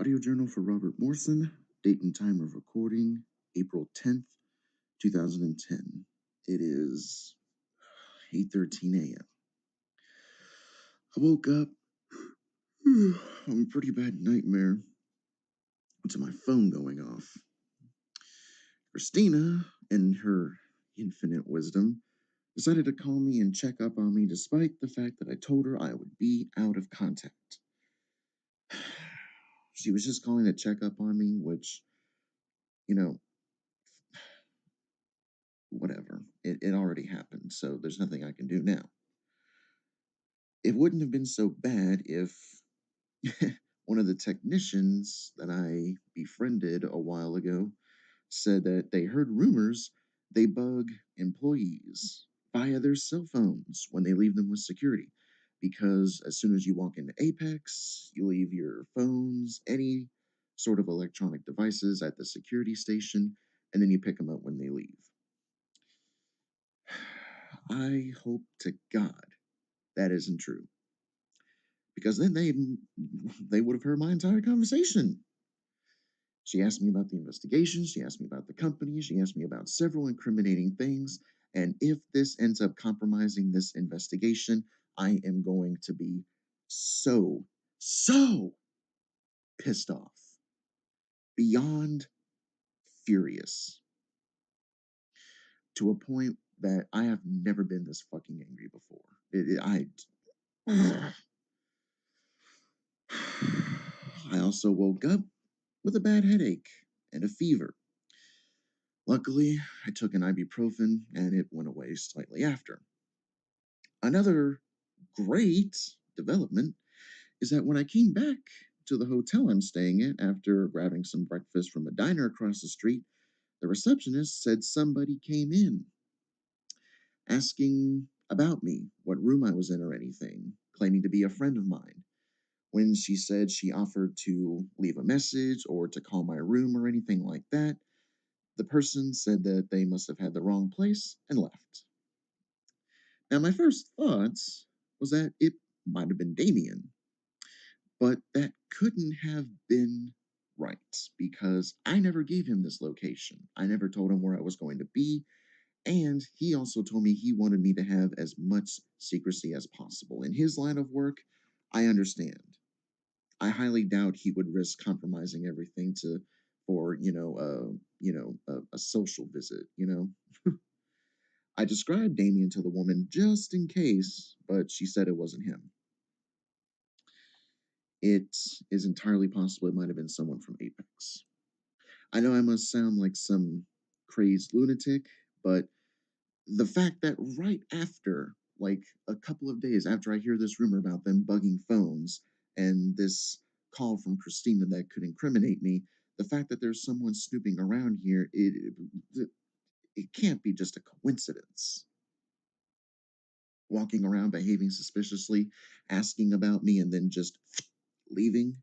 Audio journal for Robert Morrison. Date and time of recording, April 10th, 2010. It is 8:13 a.m. I woke up from a pretty bad nightmare to my phone going off. Kristina, in her infinite wisdom, decided to call me and check up on me despite the fact that I told her I would be out of contact. She was just calling to check up on me, which, you know, whatever. It already happened, so there's nothing I can do now. It wouldn't have been so bad if one of the technicians that I befriended a while ago said that they heard rumors they bug employees via their cell phones when they leave them with security. Because as soon as you walk into Apex, you leave your phones, any sort of electronic devices at the security station, and then you pick them up when they leave. I hope to God that isn't true. Because then they would have heard my entire conversation. She asked me about the investigation, she asked me about the company, she asked me about several incriminating things, and if this ends up compromising this investigation, I am going to be so pissed off. Beyond furious. To a point that I have never been this fucking angry before. I also woke up with a bad headache and a fever. Luckily, I took an ibuprofen and it went away slightly after. Another great development is that when I came back to the hotel I'm staying at after grabbing some breakfast from a diner across the street, the receptionist said somebody came in asking about me, what room I was in or anything, claiming to be a friend of mine. When she said she offered to leave a message or to call my room or anything like that, the person said that they must have had the wrong place and left. Now, my first thoughts was that it might have been Damien, but that couldn't have been right because I never gave him this location. I never told him where I was going to be, and he also told me he wanted me to have as much secrecy as possible. In his line of work, I understand. I highly doubt he would risk compromising everything for a social visit. I described Damien to the woman just in case, but she said it wasn't him. It is entirely possible it might have been someone from Apex. I know I must sound like some crazed lunatic, but the fact that right after, like a couple of days after I hear this rumor about them bugging phones and this call from Kristina that could incriminate me, the fact that there's someone snooping around here, it can't be just a coincidence. Walking around behaving suspiciously, asking about me, and then just leaving.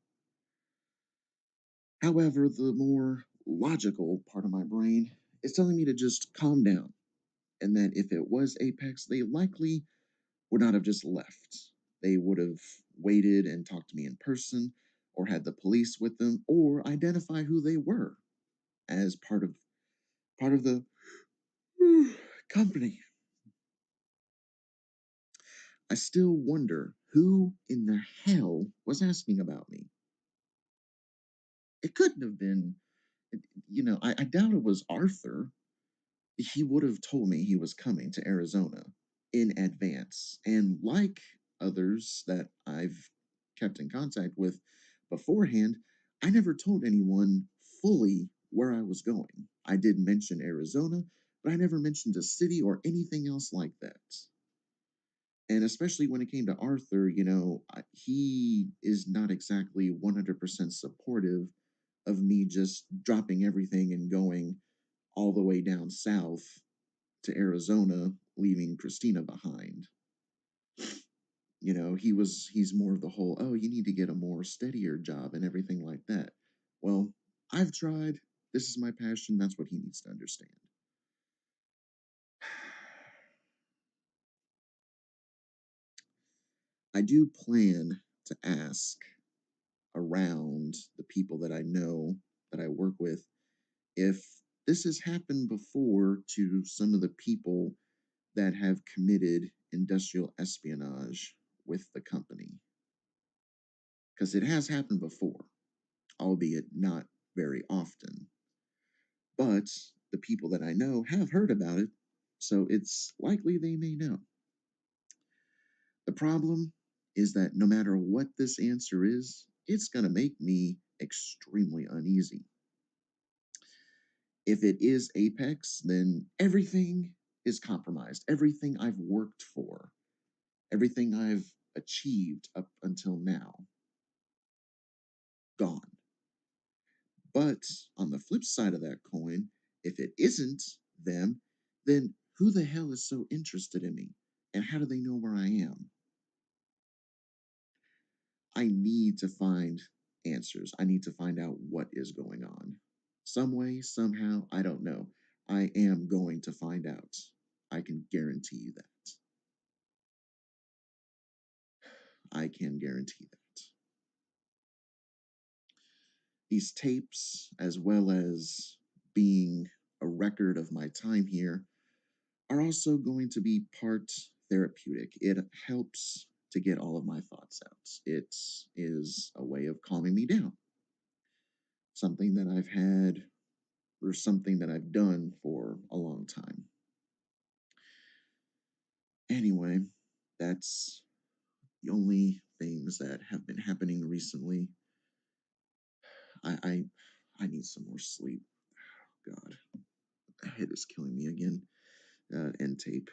However, the more logical part of my brain is telling me to just calm down, and that if it was Apex, they likely would not have just left. They would have waited and talked to me in person, or had the police with them, or identify who they were as part of the company. I still wonder who in the hell was asking about me. It couldn't have been, I doubt it was Arthur. He would have told me he was coming to Arizona in advance. And like others that I've kept in contact with beforehand, I never told anyone fully where I was going. I did mention Arizona, but I never mentioned a city or anything else like that. And especially when it came to Arthur, he is not exactly 100% supportive of me just dropping everything and going all the way down south to Arizona, leaving Kristina behind. He's more of the whole, oh, you need to get a more steadier job and everything like that. Well, I've tried. This is my passion. That's what he needs to understand. I do plan to ask around and the people that I know that I work with if this has happened before to some of the people that have committed industrial espionage with the company. Because it has happened before, albeit not very often. But the people that I know have heard about it, so it's likely they may know. The problem is that no matter what this answer is, it's going to make me extremely uneasy. If it is Apex, then everything is compromised. Everything I've worked for, everything I've achieved up until now, gone. But on the flip side of that coin, if it isn't them, then who the hell is so interested in me? And how do they know where I am? I need to find answers. I need to find out what is going on. Some way, somehow, I don't know. I am going to find out. I can guarantee you that. I can guarantee that. These tapes, as well as being a record of my time here, are also going to be part therapeutic. It helps to get all of my thoughts out. It is a way of calming me down. Something that I've had or something that I've done for a long time. Anyway, that's the only things that have been happening recently. I I, I need some more sleep. God, my head is killing me again. End tape.